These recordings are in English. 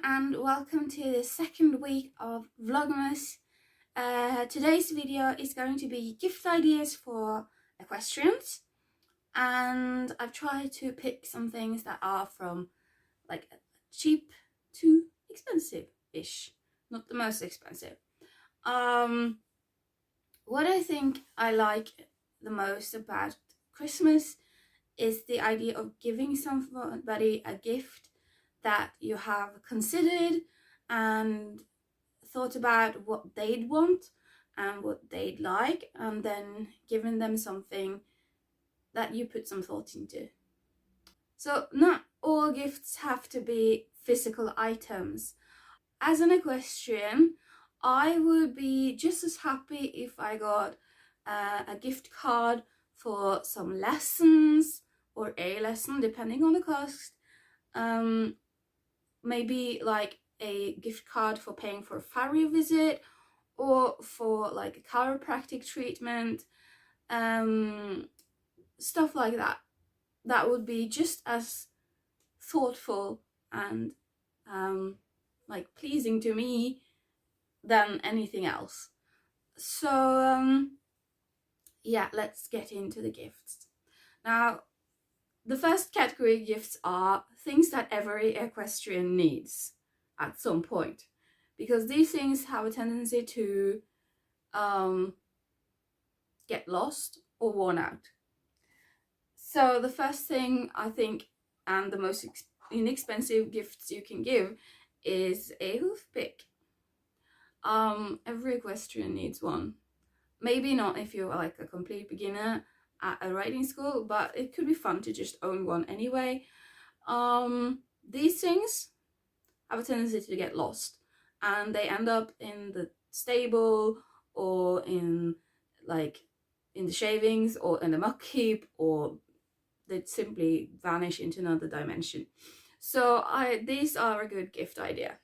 and welcome to the second week of Vlogmas. Today's video is going to be gift ideas for equestrians, and I've tried to pick some things that are from like cheap to expensive-ish, not the most expensive. What I think I like the most about Christmas is the idea of giving somebody a gift that you have considered and thought about what they'd want and what they'd like, and then giving them something that you put some thought into. So not all gifts have to be physical items. As an equestrian, I would be just as happy if I got a gift card for some lessons or a lesson, depending on the cost. Maybe like a gift card for paying for a farrier visit or for like a chiropractic treatment, stuff like that. That would be just as thoughtful and like pleasing to me than anything else. So yeah, let's get into the gifts. Now, the first category of gifts are things that every equestrian needs at some point, because these things have a tendency to get lost or worn out. So the first thing I think, and the most inexpensive gifts you can give, is a hoof pick. Every equestrian needs one. Maybe not if you're like a complete beginner at a riding school, but it could be fun to just own one anyway. These things have a tendency to get lost, and they end up in the stable or in the shavings or in the muck heap, or they simply vanish into another dimension. So these are a good gift idea.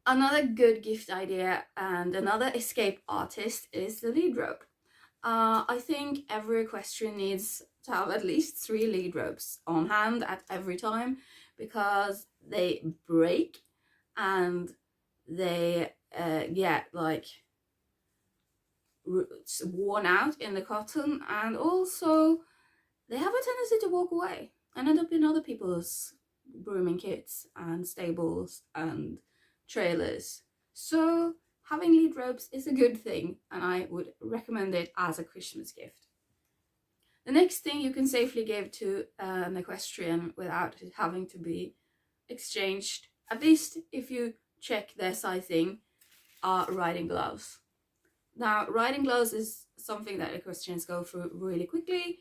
Another good gift idea and another escape artist is the lead rope. I think every equestrian needs to have at least 3 lead ropes on hand at every time, because they break and they get like worn out in the cotton, and also they have a tendency to walk away and end up in other people's grooming kits and stables and trailers. So having lead ropes is a good thing, and I would recommend it as a Christmas gift. The next thing you can safely give to an equestrian without it having to be exchanged, at least if you check their sizing, are riding gloves. Now, riding gloves is something that equestrians go through really quickly.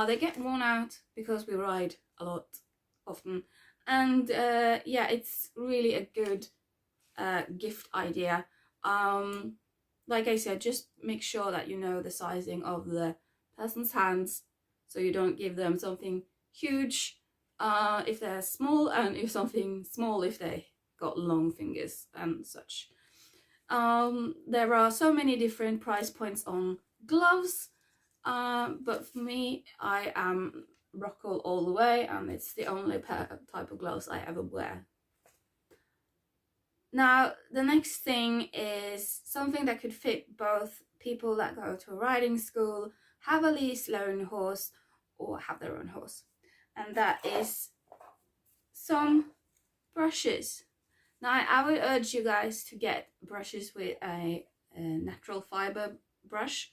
They get worn out because we ride a lot often, and yeah, it's really a good gift idea. Like I said, just make sure that you know the sizing of the person's hands, so you don't give them something huge if they're small, and if something small if they got long fingers and such. There are so many different price points on gloves, but for me, I am Rockall all the way, and it's the only type of gloves I ever wear. Now, the next thing is something that could fit both people that go to a riding school, have a lease, loan horse, or have their own horse, and that is some brushes. Now, I would urge you guys to get brushes with a natural fiber brush,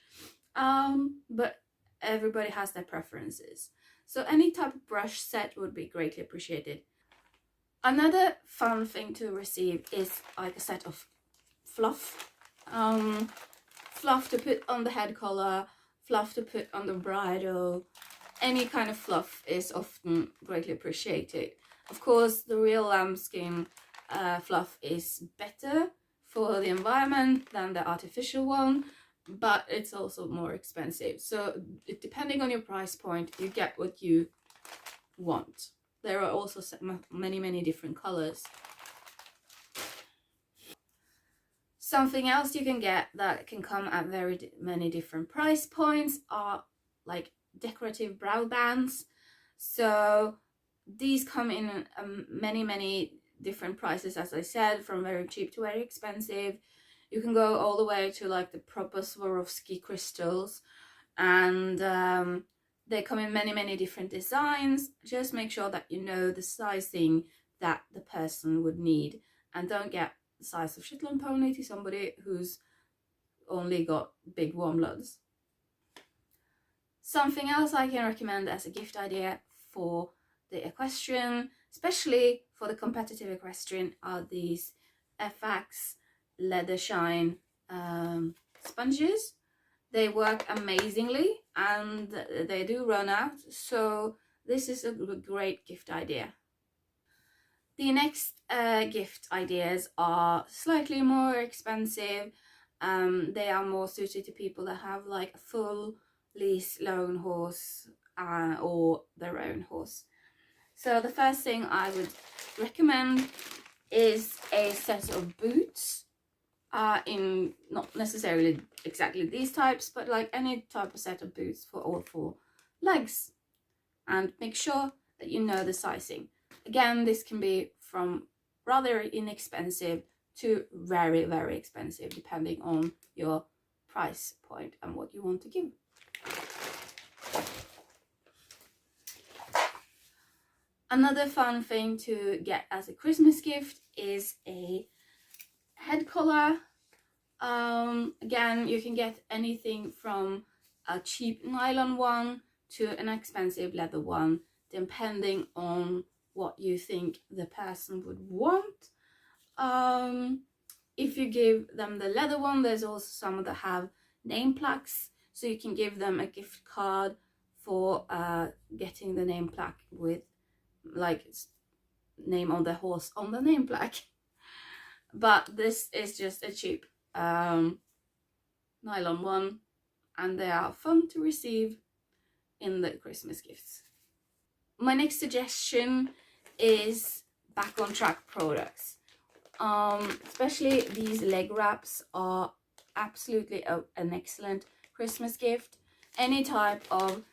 but everybody has their preferences. So any type of brush set would be greatly appreciated. Another fun thing to receive is like a set of fluff. Fluff to put on the head collar, fluff to put on the bridle. Any kind of fluff is often greatly appreciated. Of course, the real lambskin fluff is better for the environment than the artificial one, but it's also more expensive. So depending on your price point, you get what you want. There are also many different colors. Something else you can get that can come at very many different price points are like decorative brow bands. So these come in many different prices, as I said, from very cheap to very expensive. You can go all the way to like the proper Swarovski crystals, and they come in many different designs. Just make sure that you know the sizing that the person would need, and don't get the size of Shetland pony to somebody who's only got big warm bloods. Something else I can recommend as a gift idea for the equestrian, especially for the competitive equestrian, are these FX leather shine sponges. They work amazingly and they do run out, so this is a great gift idea. The next gift ideas are slightly more expensive. They are more suited to people that have like a full lease loan horse or their own horse. So the first thing I would recommend is a set of boots, in not necessarily exactly these types, but like any type of set of boots for all 4 legs. And make sure that you know the sizing. Again, this can be from rather inexpensive to very expensive, depending on your price point and what you want to give. Another fun thing to get as a Christmas gift is a head collar. Again, you can get anything from a cheap nylon one to an expensive leather one, depending on what you think the person would want. If you give them the leather one, there's also some that have name plaques, so you can give them a gift card for getting the name plaque with like name on the horse on the name plaque. But this is just a cheap nylon one, and they are fun to receive in the Christmas gifts. My next suggestion is back on track products. Especially these leg wraps are absolutely an excellent Christmas gift. Any type of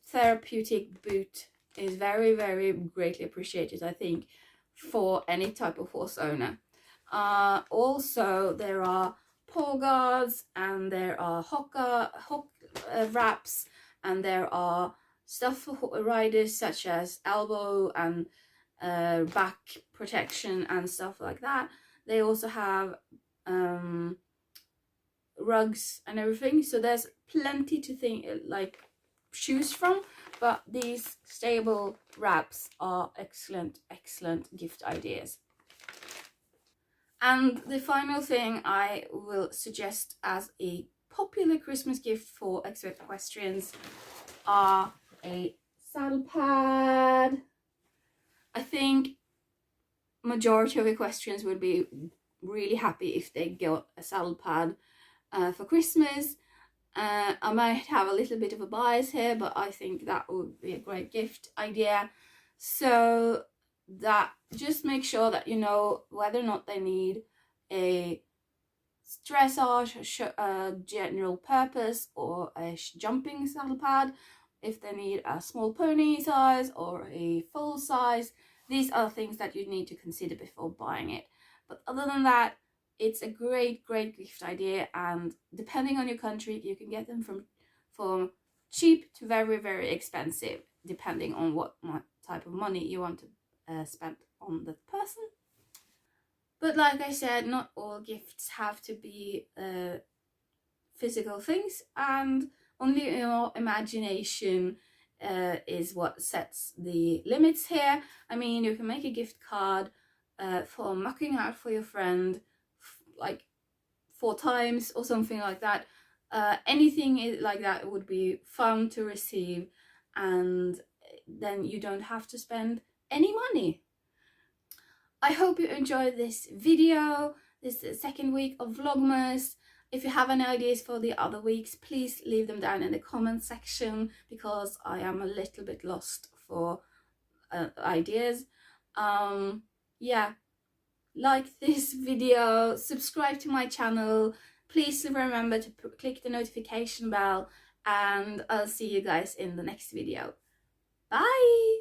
therapeutic boot is very greatly appreciated, I think, for any type of horse owner. Also, there are paw guards, and there are hook wraps, and there are stuff for riders such as elbow and back protection and stuff like that. They also have rugs and everything, so there's plenty to choose from. But these stable wraps are excellent gift ideas. And the final thing I will suggest as a popular Christmas gift for equestrians are a saddle pad. I think majority of equestrians would be really happy if they got a saddle pad for Christmas. I might have a little bit of a bias here, but I think that would be a great gift idea. So that just make sure that you know whether or not they need a dressage, general purpose, or a jumping saddle pad. If they need a small pony size or a full size, these are things that you need to consider before buying it. But other than that, it's a great gift idea, and depending on your country, you can get them from cheap to very expensive, depending on what type of money you want to spend on the person. But like I said, not all gifts have to be physical things, and only your imagination is what sets the limits here. I mean, you can make a gift card for mucking out for your friend like 4 times or something like that. Anything like that would be fun to receive, and then you don't have to spend any money. I hope you enjoyed this video. This is the 2nd week of Vlogmas. If you have any ideas for the other weeks, please leave them down in the comment section, because I am a little bit lost for ideas. Yeah, like this video, subscribe to my channel, please remember to click the notification bell, and I'll see you guys in the next video. Bye!